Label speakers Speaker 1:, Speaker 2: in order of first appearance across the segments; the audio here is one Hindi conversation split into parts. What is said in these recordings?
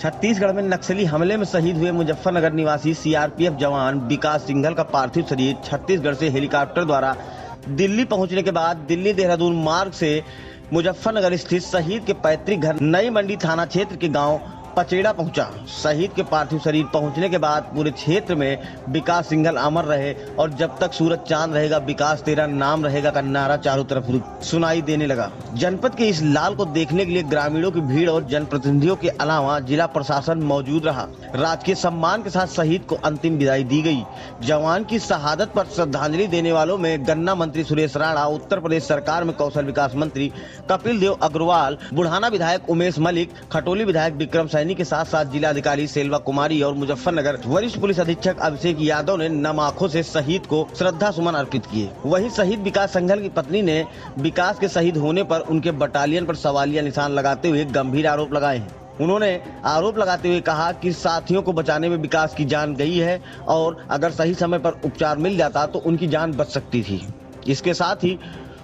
Speaker 1: छत्तीसगढ़ में नक्सली हमले में शहीद हुए मुजफ्फरनगर निवासी सीआरपीएफ जवान विकास सिंघल का पार्थिव शरीर छत्तीसगढ़ से हेलीकॉप्टर द्वारा दिल्ली पहुंचने के बाद दिल्ली देहरादून मार्ग से मुजफ्फरनगर स्थित शहीद के पैतृक घर नई मंडी थाना क्षेत्र के गांव पचेड़ा पहुंचा। शहीद के पार्थिव शरीर पहुंचने के बाद पूरे क्षेत्र में विकास सिंघल अमर रहे और जब तक सूरज चांद रहेगा विकास तेरा नाम रहेगा का नारा चारों तरफ सुनाई देने लगा। जनपद के इस लाल को देखने के लिए ग्रामीणों की भीड़ और जनप्रतिनिधियों के अलावा जिला प्रशासन मौजूद रहा। राजकीय सम्मान के साथ शहीद को अंतिम विदाई दी गई। जवान की शहादत पर श्रद्धांजलि देने वालों में गन्ना मंत्री सुरेश राणा, उत्तर प्रदेश सरकार में कौशल विकास मंत्री कपिल देव अग्रवाल, बुढ़ाना विधायक उमेश मलिक, खटोली विधायक विक्रम सैनी के साथ साथ जिलाधिकारी सेल्वा कुमारी और मुजफ्फरनगर वरिष्ठ पुलिस अधीक्षक अभिषेक यादव ने नम आंखों से शहीद को श्रद्धा सुमन अर्पित किए। वहीं शहीद विकास सिंघल की पत्नी ने विकास के शहीद होने पर उनके बटालियन पर सवालिया निशान लगाते हुए गंभीर आरोप लगाए हैं। उन्होंने आरोप लगाते हुए कहा कि साथियों को बचाने में विकास की जान गई है और अगर सही समय पर उपचार मिल जाता तो उनकी जान बच सकती थी। इसके साथ ही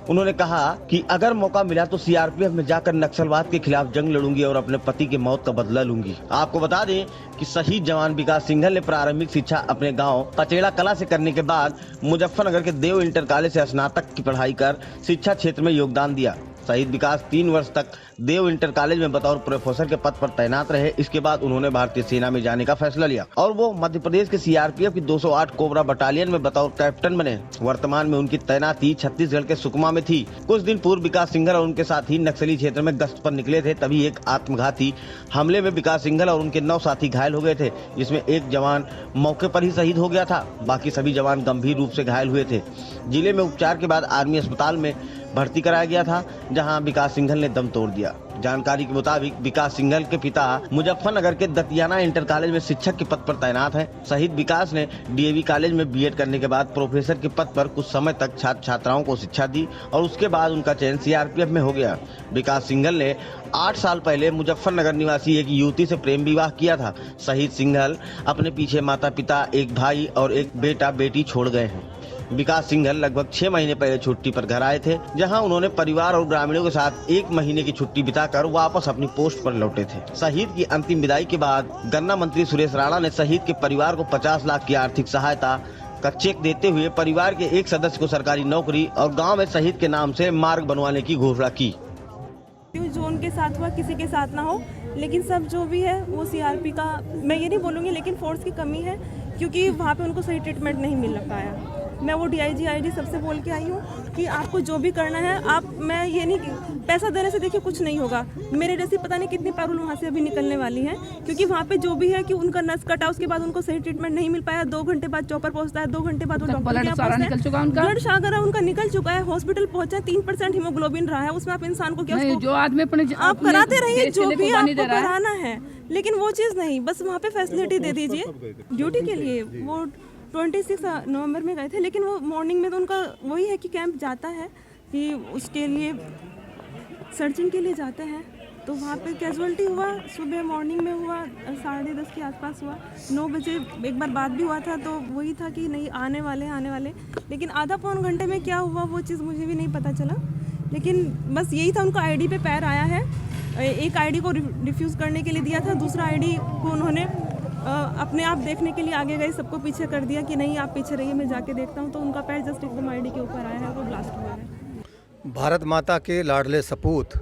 Speaker 1: उन्होंने कहा कि अगर मौका मिला तो सीआरपीएफ में जाकर नक्सलवाद के खिलाफ जंग लड़ूंगी और अपने पति की मौत का बदला लूंगी। आपको बता दें कि शहीद जवान विकास सिंघल ने प्रारंभिक शिक्षा अपने गांव पचेड़ा कला से करने के बाद मुजफ्फरनगर के देव इंटर कॉलेज से स्नातक की पढ़ाई कर शिक्षा क्षेत्र में योगदान दिया। शहीद विकास 3 वर्ष तक देव इंटर कॉलेज में बतौर प्रोफेसर के पद पर तैनात रहे। इसके बाद उन्होंने भारतीय सेना में जाने का फैसला लिया और वो मध्य प्रदेश के सीआरपीएफ की 208 कोबरा बटालियन में बतौर कैप्टन बने। वर्तमान में उनकी तैनाती छत्तीसगढ़ के सुकमा में थी। कुछ दिन पूर्व विकास सिंघल और उनके साथी नक्सली क्षेत्र में गश्त पर निकले थे, तभी एक आत्मघाती हमले में विकास सिंघल और उनके 9 साथी घायल हो गए थे, जिसमें एक जवान मौके पर ही शहीद हो गया था। बाकी सभी जवान गंभीर रूप से घायल हुए थे। जिले में उपचार के बाद आर्मी अस्पताल में भर्ती कराया गया था, जहां विकास सिंघल ने दम तोड़ दिया। जानकारी के मुताबिक विकास सिंघल के पिता मुजफ्फरनगर के दतियाना इंटर कॉलेज में शिक्षक के पद पर तैनात हैं। शहीद विकास ने डीएवी कॉलेज में बीएड करने के बाद प्रोफेसर के पद पर कुछ समय तक छात्र छात्राओं को शिक्षा दी और उसके बाद उनका चयन सीआरपीएफ में हो गया। विकास सिंघल ने 8 साल पहले मुजफ्फरनगर निवासी एक युवती से प्रेम विवाह किया था। शहीद सिंघल अपने पीछे माता पिता, एक भाई और एक बेटा बेटी छोड़ गए हैं। विकास सिंघल लगभग 6 महीने पहले छुट्टी पर घर आए थे, जहां उन्होंने परिवार और ग्रामीणों के साथ 1 महीने की छुट्टी बिताकर वापस अपनी पोस्ट पर लौटे थे। शहीद की अंतिम विदाई के बाद गन्ना मंत्री सुरेश राणा ने शहीद के परिवार को 50 लाख की आर्थिक सहायता का चेक देते हुए परिवार के एक सदस्य को सरकारी नौकरी और गाँव में शहीद के नाम से मार्ग बनवाने की घोषणा की।
Speaker 2: जो उनके साथ हुआ किसी के साथ ना हो, लेकिन सब जो भी है वो सीआरपी का, मैं ये नहीं बोलूँगी, लेकिन फोर्स की कमी है क्योंकि वहाँ पे उनको सही ट्रीटमेंट नहीं मिल पाया। मैं वो डीआईजी आईडी सबसे बोल के आई हूँ कि आपको जो भी करना है आप, मैं ये नहीं, पैसा देने से देखिए कुछ नहीं होगा। मेरे जैसी पता नहीं कितनी पैरोल वहाँ से अभी निकलने वाली हैं, क्योंकि वहाँ पे जो भी है कि उनका नस कटा, उसके बाद उनको सही ट्रीटमेंट नहीं मिल पाया। 2 घंटे बाद चॉपर पहुँचता है, 2 घंटे बाद वो डॉक्टर के पास ब्लड सागरा उनका निकल चुका है। हॉस्पिटल पहुँचा, 3% हीमोग्लोबिन रहा है, उसमें आप इंसान को क्या, जो आदमी आप कराते रहिए जो भी आपको कराना है, लेकिन वो चीज़ नहीं, बस वहाँ पे फैसिलिटी दे दीजिए। ड्यूटी के लिए वो 26 नवंबर में गए थे, लेकिन वो मॉर्निंग में तो उनका वही है कि कैंप जाता है कि उसके लिए सर्चिंग के लिए जाते हैं, तो वहाँ पे कैजुअल्टी हुआ। सुबह मॉर्निंग में हुआ, 10:30 के आसपास हुआ। 9 बजे एक बार बात भी हुआ था, तो वही था कि नहीं आने वाले, लेकिन आधा पौन घंटे में क्या हुआ वो चीज़ मुझे भी नहीं पता चला। लेकिन बस यही था, उनका आईडी पे पैर आया है। एक आईडी को रिफ्यूज़ करने के लिए दिया था, दूसरा आईडी को उन्होंने अपने आप देखने के लिए आगे गए, सबको पीछे कर दिया कि नहीं आप पीछे रहिए, मैं जाके देखता हूँ। तो उनका पैर जस्ट एकदम आईडी के ऊपर आया है, वो ब्लास्ट हुआ है।
Speaker 3: भारत माता के लाडले सपूत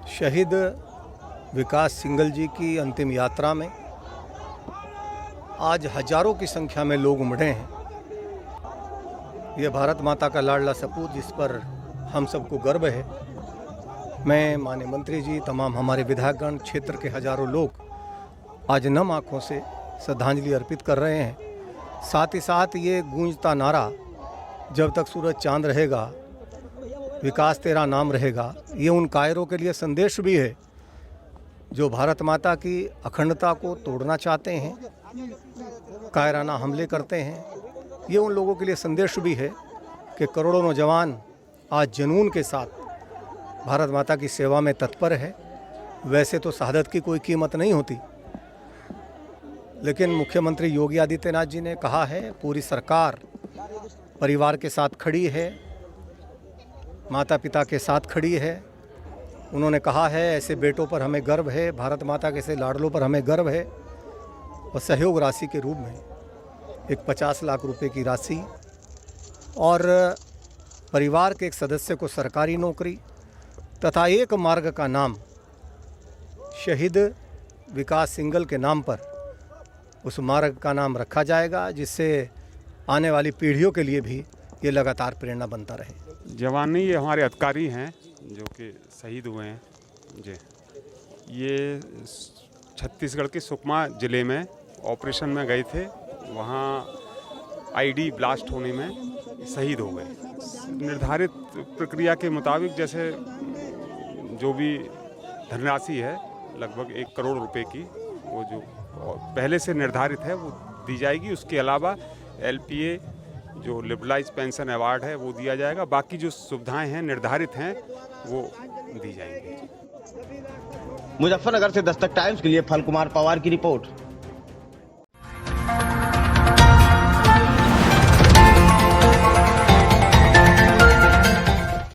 Speaker 3: शहीद विकास सिंघल जी की अंतिम यात्रा में आज हजारों की संख्या में लोग उमड़े हैं। ये भारत माता का लाडला सपूत जिस पर हम सबको गर्व है। मैं माननीय मंत्री जी, तमाम हमारे विधायकगण, क्षेत्र के हजारों लोग आज नम आँखों से श्रद्धांजलि अर्पित कर रहे हैं। साथ ही साथ ये गूंजता नारा, जब तक सूरज चांद रहेगा विकास तेरा नाम रहेगा, ये उन कायरों के लिए संदेश भी है जो भारत माता की अखंडता को तोड़ना चाहते हैं, कायराना हमले करते हैं। ये उन लोगों के लिए संदेश भी है कि करोड़ों नौजवान आज जुनून के साथ भारत माता की सेवा में तत्पर है। वैसे तो शहादत की कोई कीमत नहीं होती, लेकिन मुख्यमंत्री योगी आदित्यनाथ जी ने कहा है पूरी सरकार परिवार के साथ खड़ी है, माता पिता के साथ खड़ी है उन्होंने कहा है ऐसे बेटों पर हमें गर्व है, भारत माता के ऐसे लाडलों पर हमें गर्व है। और सहयोग राशि के रूप में एक 50 लाख रुपए की राशि और परिवार के एक सदस्य को सरकारी नौकरी तथा एक मार्ग का नाम शहीद विकास सिंघल के नाम पर उस मार्ग का नाम रखा जाएगा, जिससे आने वाली पीढ़ियों के लिए भी ये लगातार प्रेरणा बनता रहे।
Speaker 4: जवान नहीं, ये हमारे अधिकारी हैं जो कि शहीद हुए हैं जी। ये छत्तीसगढ़ के सुकमा ज़िले में ऑपरेशन में गए थे, वहाँ आईडी ब्लास्ट होने में शहीद हो गए। निर्धारित प्रक्रिया के मुताबिक जैसे जो भी धनराशि है लगभग 1 करोड़ रुपए की, वो जो पहले से निर्धारित है वो दी जाएगी। उसके अलावा LPA जो लिबरलाइज पेंशन अवार्ड है वो दिया जाएगा। बाकी जो सुविधाएं हैं निर्धारित हैं वो दी जाएंगी।
Speaker 1: मुजफ्फरनगर से दस्तक टाइम्स के लिए फल कुमार पवार की रिपोर्ट।